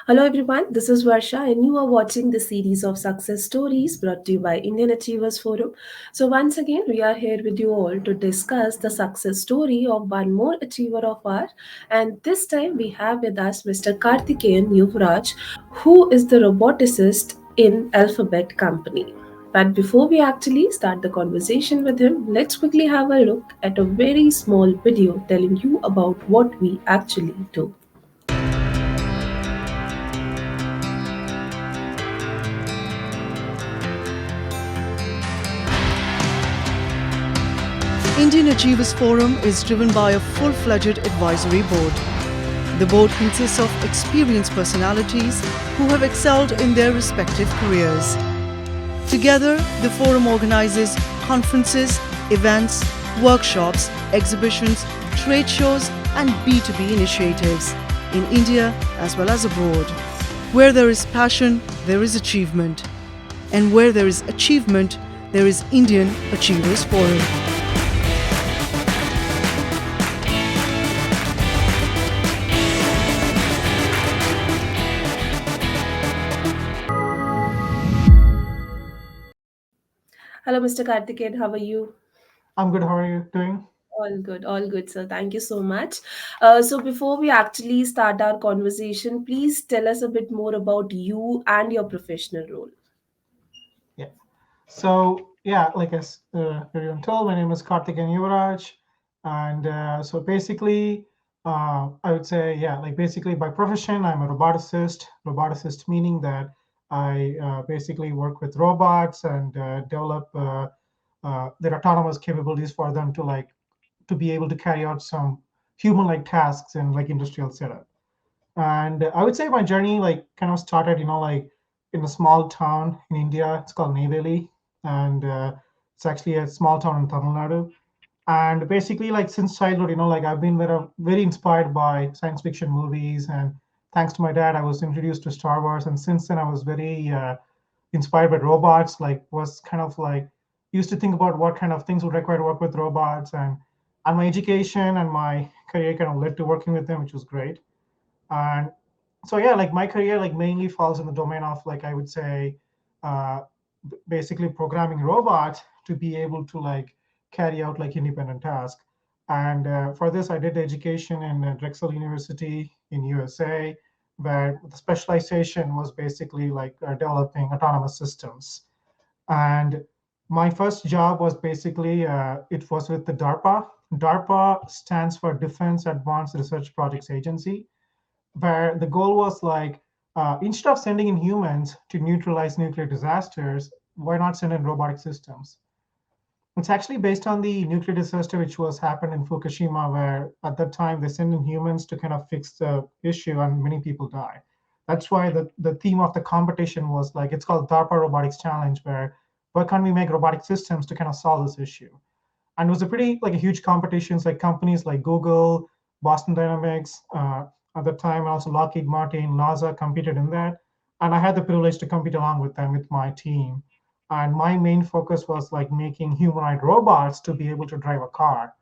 Hello everyone, this is Varsha and you are watching the series of success stories brought to you by Indian Achievers Forum. So once again, we are here with you all to discuss the success story of one more achiever of ours, and this time we have with us Mr. Karthikeyan Yuvaraj, who is the roboticist in Alphabet Company. But before we actually start the conversation with him, let's quickly have a look at a very small video telling you about what we actually do. Indian Achievers Forum is driven by a full-fledged advisory board. The board consists of experienced personalities who have excelled in their respective careers. Together, the forum organizes conferences, events, workshops, exhibitions, trade shows, and B2B initiatives in India as well as abroad. Where there is passion, there is achievement. And where there is achievement, there is Indian Achievers Forum. Hello, Mr. Karthikeyan, how are you? I'm good. How are you doing? All good, sir. Thank you so much. So, before we actually start our conversation, please tell us a bit more about you and your professional role. Yeah. Like as everyone told, my name is Karthikeyan Yuvaraj, and I would say, like basically by profession, I'm a roboticist. Roboticist meaning that I basically work with robots and develop their autonomous capabilities for them to be able to carry out some human-like tasks in like industrial setup. And I would say my journey like kind of started, like in a small town in India. It's called Neyveli, and it's actually a small town in Tamil Nadu. And basically, like since childhood, like I've been very inspired by science fiction movies, and thanks to my dad, I was introduced to Star Wars, and since then I was very inspired by robots. Like was kind of like used to think about what kind of things would require to work with robots, and my education and my career kind of led to working with them, which was great. And like my career like mainly falls in the domain of like I would say uh, basically programming robots to be able to like carry out like independent tasks. And for this I did education in Drexel University in USA, where the specialization was basically like developing autonomous systems. And my first job was basically it was with the DARPA stands for Defense Advanced Research Projects Agency, where the goal was like instead of sending in humans to neutralize nuclear disasters, why not send in robotic systems? It's actually based on the nuclear disaster which was happened in Fukushima, where at that time they sent in humans to kind of fix the issue and many people die. That's why the theme of the competition was like it's called DARPA Robotics Challenge, where can we make robotic systems to kind of solve this issue? And it was a pretty like a huge competitions like companies like Google, Boston Dynamics at the time, and also Lockheed Martin, NASA competed in that, and I had the privilege to compete along with them with my team. And my main focus was like making humanoid robots to be able to drive a car.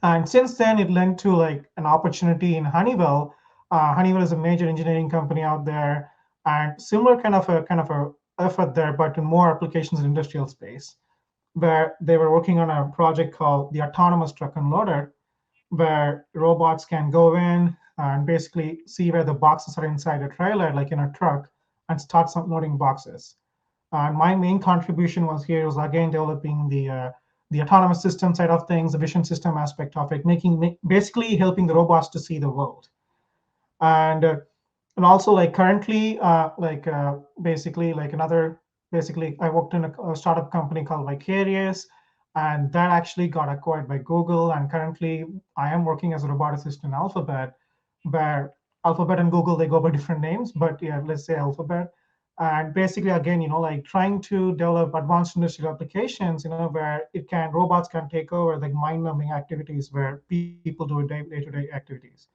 And since then, it led to like an opportunity in Honeywell. Honeywell is a major engineering company out there, and similar kind of a effort there, but in more applications in industrial space, where they were working on a project called the autonomous truck unloader, where robots can go in and basically see where the boxes are inside a trailer, like in a truck, and start unloading boxes. And my main contribution was here was again developing the autonomous system side of things, the vision system aspect of it, basically helping the robots to see the world. And and also like currently basically like another basically I worked in a startup company called Vicarious, and that actually got acquired by Google. And currently I am working as a roboticist in Alphabet, where Alphabet and Google they go by different names, but yeah, let's say Alphabet. And basically again, like trying to develop advanced industrial applications, where robots can take over like mind-numbing activities where people do day-to-day activities.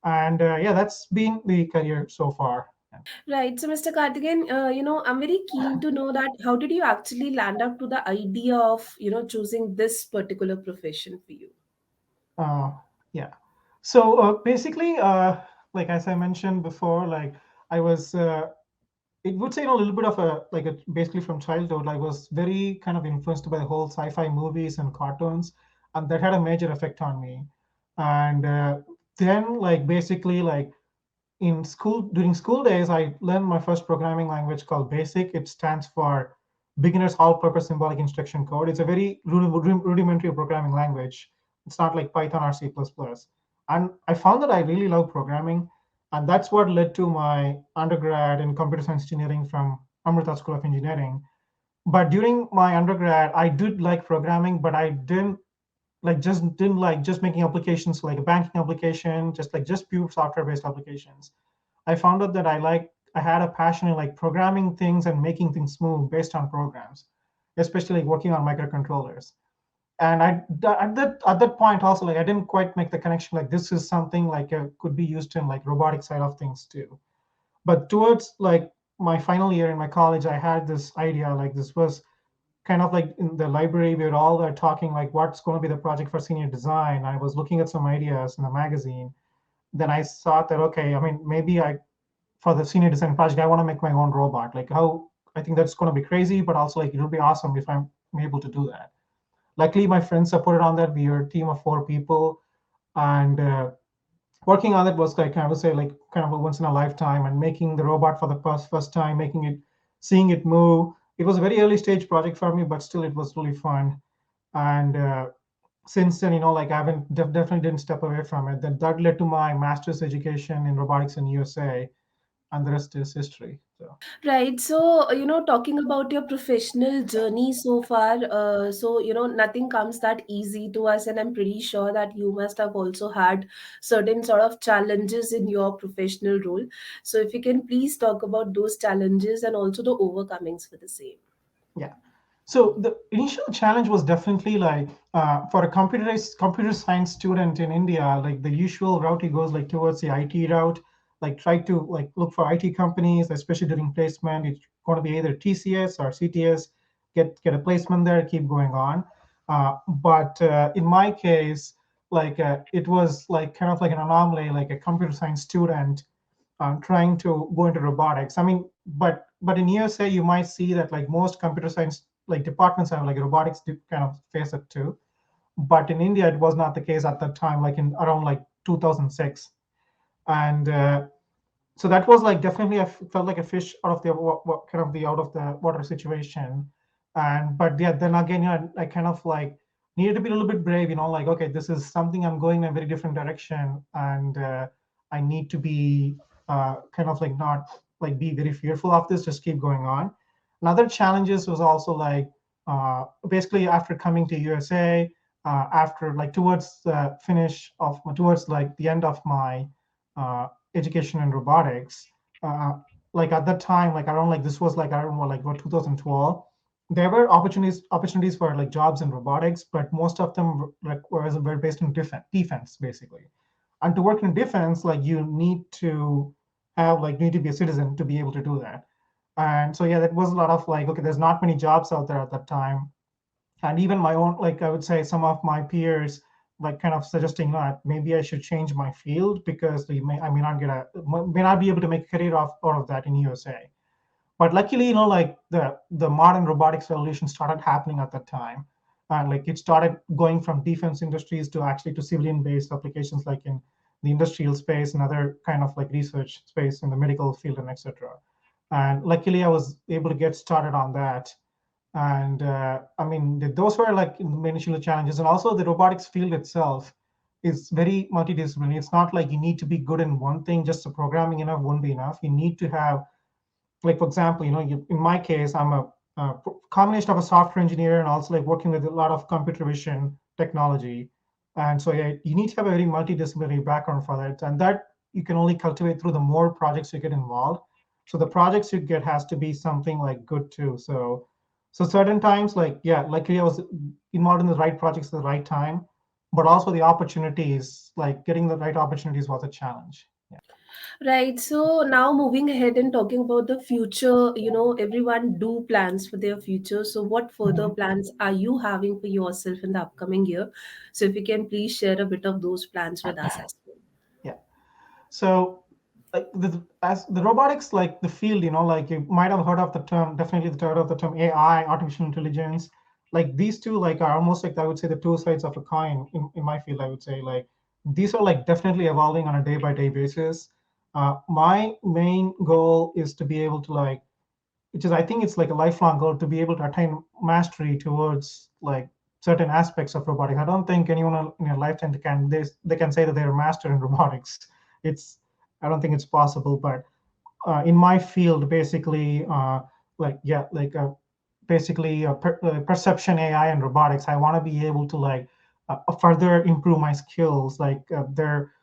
And yeah, that's been the career so far. Right. So, Mr. Karthikeyan, I'm very keen to know that how did you actually land up to the idea of, choosing this particular profession for you? uh, yeah. So basically, like as I mentioned before, like I was it would say a little bit of a like a basically from childhood. I was very kind of influenced by the whole sci-fi movies and cartoons, and that had a major effect on me. And then like basically like in school during school days, I learned my first programming language called Basic. It stands for Beginner's All-Purpose Symbolic Instruction Code. It's a very rudimentary programming language. It's not like Python or C++. And I found that I really love programming, and that's what led to my undergrad in computer science engineering from Amrita School of Engineering. But during my undergrad, I did like programming, but I didn't like just making applications like a banking application, just pure software based applications. I found out that I had a passion in like programming things and making things move based on programs, especially like working on microcontrollers. And at that point also like I didn't quite make the connection like this is something like could be used in like robotic side of things too. But towards like my final year in my college, I had this idea like this was kind of like in the library we were all talking like what's going to be the project for senior design. I was looking at some ideas in the magazine. Then I thought that okay, I mean maybe I for the senior design project I want to make my own robot. Like how I think that's going to be crazy, but also like it'll be awesome if I'm able to do that. Luckily my friends supported on that. We were a team of 4 people, and working on it was like I would say like kind of a once in a lifetime, and making the robot for the first time, making it, seeing it move. It was a very early stage project for me, but still it was really fun. And since then, like I haven't definitely didn't step away from it. That led to my master's education in robotics in USA, and the rest is history. So Right. So, talking about your professional journey so far, nothing comes that easy to us. And I'm pretty sure that you must have also had certain sort of challenges in your professional role. So, if you can please talk about those challenges and also the overcomings for the same. yeah. So the initial challenge was definitely like for a computer science student in India, like the usual route he goes like towards the IT route, like try to like look for IT companies, especially during placement. It's going to be either TCS or CTS, get a placement there, keep going on. But in my case, like it was like kind of like an anomaly, like a computer science student trying to go into robotics. I mean, but in USA you might see that like most computer science like departments have like robotics kind of face it too. But in India it was not the case at that time, like in around like 2006. And so that was like definitely felt like a fish out of the kind of the out of the water situation. And but yeah, then again, I kind of like needed to be a little bit brave, like okay, this is something I'm going in a very different direction, and I need to be kind of like not like be very fearful of this, just keep going on. Another challenges was also like basically after coming to USA, after like towards the finish of towards like the end of my uh, education in robotics. Uh, like at that time, like around like this was like I don't know, like what 2012. There were opportunities for like jobs in robotics, but most of them like were based in defense basically. And to work in defense, like you need to need to be a citizen to be able to do that. And so yeah, that was a lot of like okay, there's not many jobs out there at that time. And even my own like I would say some of my peers like kind of suggesting that maybe I should change my field because I may not may not be able to make a career out of that in USA. But luckily, like the modern robotics revolution started happening at that time, and like it started going from defense industries to actually to civilian based applications like in the industrial space and other kind of like research space in the medical field and etc. And luckily I was able to get started on that. And I mean those were like initial challenges. And also the robotics field itself is very multidisciplinary. It's not like you need to be good in one thing. Just the programming enough won't be enough. You need to have, like for example, in my case I'm a combination of a software engineer and also like working with a lot of computer vision technology. And so yeah, you need to have a very multidisciplinary background for that, and that you can only cultivate through the more projects you get involved. So the projects you get has to be something like good too. So certain times, like yeah, luckily I was involved in the right projects at the right time, but also the opportunities, like getting the right opportunities was a challenge. Yeah. Right. So now moving ahead and talking about the future, everyone do plans for their future. So what further Mhm. plans are you having for yourself in the upcoming year? So if you can please share a bit of those plans with us as well. Yeah. So like as the robotics, like the field, like you might have heard of the term, definitely the heard of the term AI, artificial intelligence. Like these two, like are almost like I would say the two sides of a coin in my field. I would say like these are like definitely evolving on a day by day basis. My main goal is to be able to like, which is I think it's like a lifelong goal to be able to attain mastery towards like certain aspects of robotics. I don't think anyone in your lifetime they can say that they're a master in robotics. It's I don't think it's possible, but in my field, basically, like yeah, like basically perception AI and robotics. I want to be able to like further improve my skills. Like there,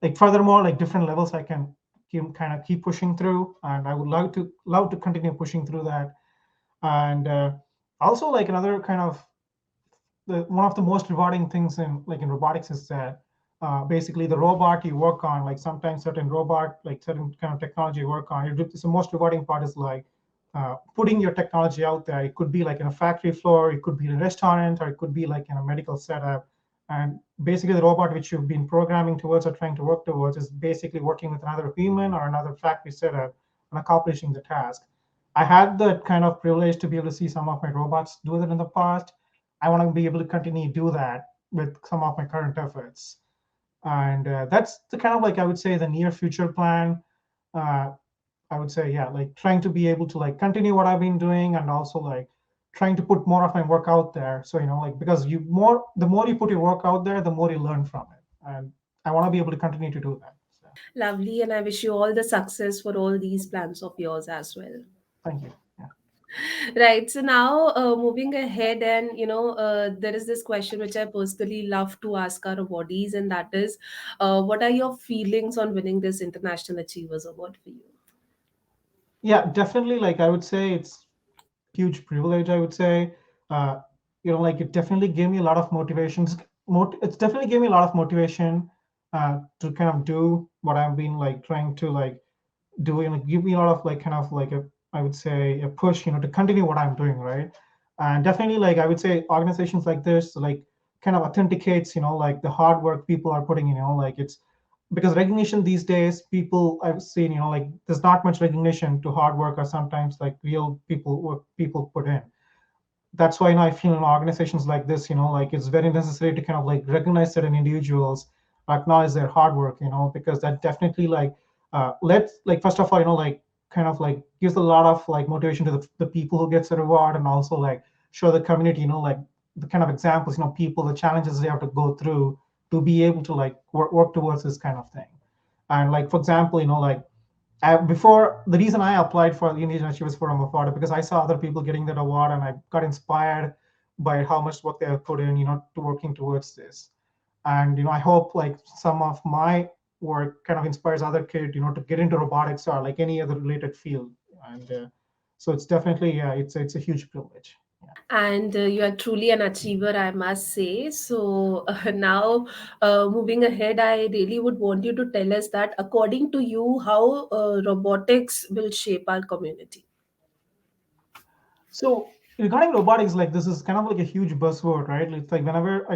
like furthermore, like different levels I can keep pushing through, and I would love to continue pushing through that. And also, like another kind of one of the most rewarding things in robotics is that basically the robot you work on, like sometimes certain robot, like certain kind of technology you work on, it's the most rewarding part is like putting your technology out there. It could be like in a factory floor, it could be in a restaurant, or it could be like in a medical setup. And basically the robot which you've been programming towards or trying to work towards is basically working with another human or another factory setup and accomplishing the task. I had the kind of privilege to be able to see some of my robots do that in the past. I want to be able to continue to do that with some of my current efforts. And that's the kind of like I would say the near future plan. Uh, I would say yeah, like trying to be able to like continue what I've been doing and also like trying to put more of my work out there. So like because the more you put your work out there, the more you learn from it. And I want to be able to continue to do that. So Lovely, and I wish you all the success for all these plans of yours as well. thank you. Yeah. Right. So now, moving ahead, and there is this question which I personally love to ask our bodies, and that is, what are your feelings on winning this International Achievers Award for you? Yeah, definitely. Like I would say it's huge privilege, I would say. uh, like it definitely gave me a lot of motivations. It's definitely gave me a lot of motivation to kind of do what I've been like trying to like do, give me a lot of like kind of like a, I would say a push, to continue what I'm doing, right? And definitely like I would say organizations like this like kind of authenticates, like the hard work people are putting in, like it's because recognition these days, people I've seen, like there's not much recognition to hard work or sometimes like real people what people put in. That's why I feel in organizations like this, like it's very necessary to kind of like recognize certain individuals, acknowledge their hard work, because that definitely like let's like first of all, like kind of like gives a lot of like motivation to the people who gets the reward and also like show the community, like the kind of examples, people, the challenges they have to go through to be able to like work towards this kind of thing. And like for example, like before the reason I applied for the Indian Achievers Forum Award because I saw other people getting that award and I got inspired by how much work they have put in, to working towards this. And I hope like some of my work kind of inspires other kids, to get into robotics or like any other related field. And so it's definitely it's a huge privilege. And you are truly an achiever, I must say. So now, moving ahead, I really would want you to tell us that, according to you, how robotics will shape our community. So regarding robotics, like this is kind of like a huge buzzword, right? It's like whenever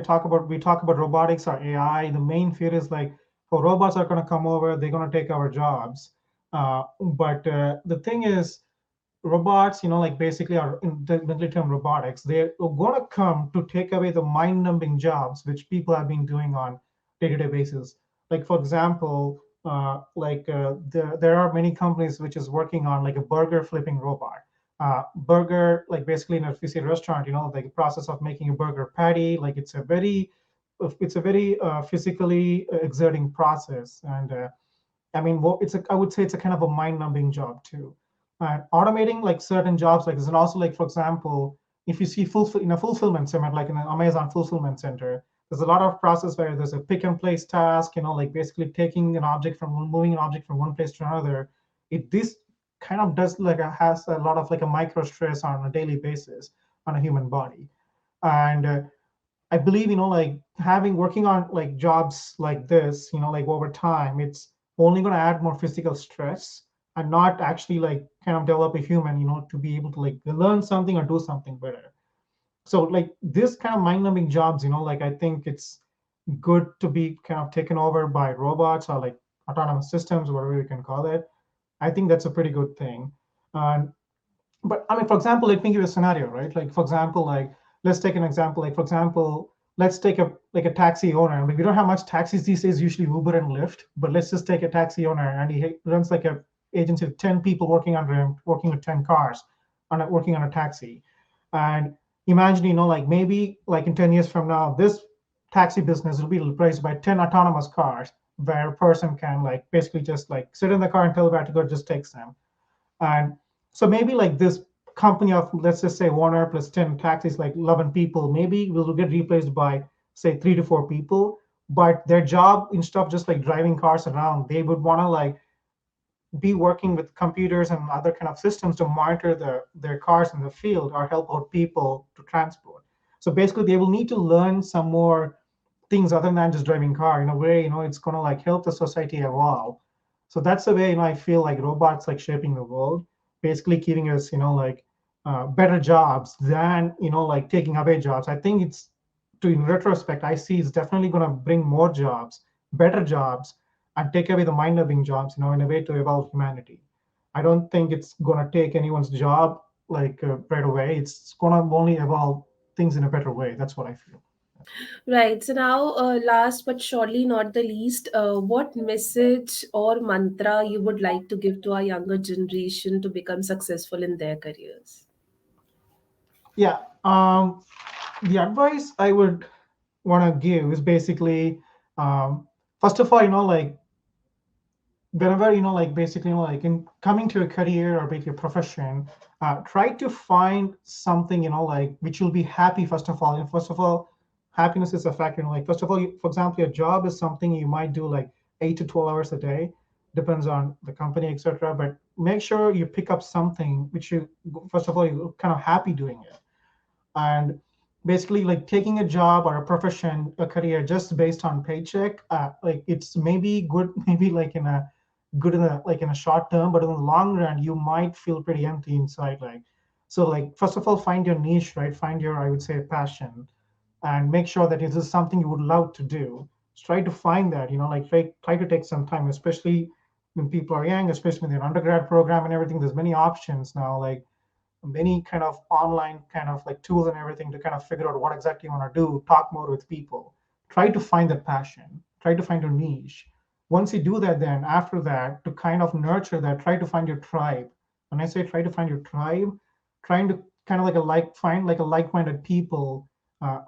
we talk about robotics or AI, the main fear is like, oh, robots are going to come over, they're going to take our jobs. But the thing is, robots, like basically are in the military term robotics, they're going to come to take away the mind-numbing jobs which people have been doing on day-to-day basis. Like for example, there are many companies which is working on like a burger flipping robot. Burger, like basically in a if you say restaurant, like the process of making a burger patty, like it's a very physically exerting process. And I mean, I would say it's a kind of a mind-numbing job too. And automating like certain jobs like this, and also like for example, if you see in a fulfillment center, like in an Amazon fulfillment center, there's a lot of process where there's a pick and place task, like basically taking an object moving an object from one place to another. This kind of does like has a lot of like a micro stress on a daily basis on a human body. And I believe, like having working on like jobs like this, like over time, it's only going to add more physical stress and not actually like kind of develop a human, to be able to like learn something or do something better. So like this kind of mind numbing jobs, like I think it's good to be kind of taken over by robots or like autonomous systems, whatever you can call it. I think that's a pretty good thing. And but I mean, for example, let me give you a scenario, right? Like, for example, like let's take an example. Like, for example, let's take a taxi owner. I mean, we don't have much taxis these days, usually Uber and Lyft. But let's just take a taxi owner, and he runs like a agency of 10 people working under him, working with 10 cars, working on a taxi. And imagine, like maybe like in 10 years from now, this taxi business will be replaced by 10 autonomous cars, where a person can like basically just like sit in the car and tell where to go, it just takes them. And so maybe like this company of, let's just say, Warner plus 10 taxis, like 11 people, maybe will get replaced by say 3 to 4 people. But their job, instead of just like driving cars around, they would want to like be working with computers and other kind of systems to monitor their cars in the field or help out people to transport. So basically they will need to learn some more things other than just driving car. In a way, it's going to like help the society evolve. So that's the way, I feel like robots like shaping the world, basically giving us, like better jobs than, like taking away jobs. I think it's, to in retrospect, I see it's definitely going to bring more jobs, better jobs, and take away the mind-numbing jobs, in a way to evolve humanity. I don't think it's going to take anyone's job like right away. It's going to only evolve things in a better way. That's what I feel. Right. So now, last but surely not the least, what message or mantra you would like to give to our younger generation to become successful in their careers? Yeah. The advice I would want to give is basically, um, first of all, like whenever, like basically, like in coming to a career or make a profession, try to find something, like which you'll be happy. First of all, first of all, happiness is a factor. Like first of all, for example, your job is something you might do like 8 to 12 hours a day, depends on the company, etc. But make sure you pick up something which you, first of all, you're kind of happy doing it. And basically like taking a job or a profession, a career just based on paycheck, like it's maybe good, maybe like in a good in a like in a short term, but in the long run you might feel pretty empty inside. Like, so like first of all, find your niche, right? Find your, I would say, passion, and make sure that this is something you would love to do. Just try to find that, like try to take some time, especially when people are young, especially in their undergrad program and everything. There's many options now, like many kind of online kind of like tools and everything to kind of figure out what exactly you want to do, talk more with people, try to find that passion, try to find your niche. Once you do that, then after that, to kind of nurture that, try to find your tribe. When I say try to find your tribe, trying to kind of like find like a like-minded people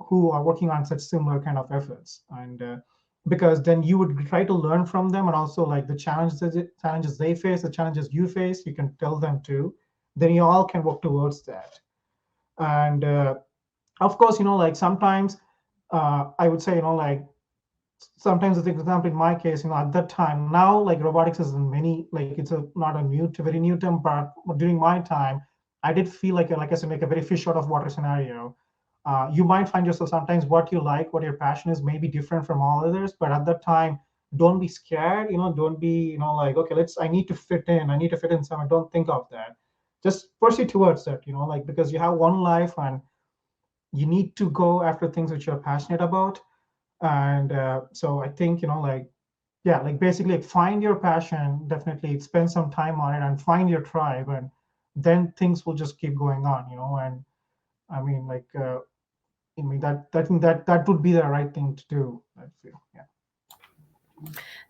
who are working on such similar kind of efforts. And because then you would try to learn from them, and also like the challenges they face, the challenges you face, you can tell them too. Then you all can work towards that. And of course, like sometimes I would say, like sometimes, as example, in my case, at that time, now like robotics is in many, like it's a not a new to very new term, but during my time, I did feel like I said, like a very fish out of water scenario. You might find yourself sometimes what you like, what your passion is, may be different from all others, but at that time, don't be scared. Don't be, like, okay, I need to fit in. I need to fit in somewhere. Don't think of that. Just pursue towards that. Like, because you have one life and you need to go after things which you're passionate about. And so I think, like, yeah, like basically like find your passion, definitely spend some time on it and find your tribe, and then things will just keep going on. And I mean, like, I mean that would be the right thing to do, I feel. Yeah.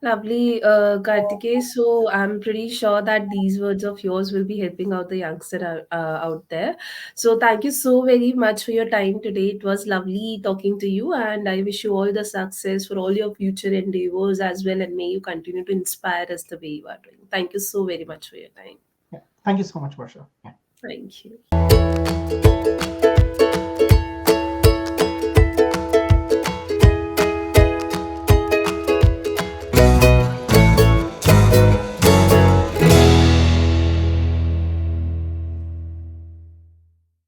Lovely, Kartikeya. So I'm pretty sure that these words of yours will be helping out the youngster out there. So thank you so very much for your time today. It was lovely talking to you, and I wish you all the success for all your future endeavors as well. And may you continue to inspire us the way you are doing. Thank you so very much for your time. Yeah. Thank you so much, Varsha. Yeah. Thank you.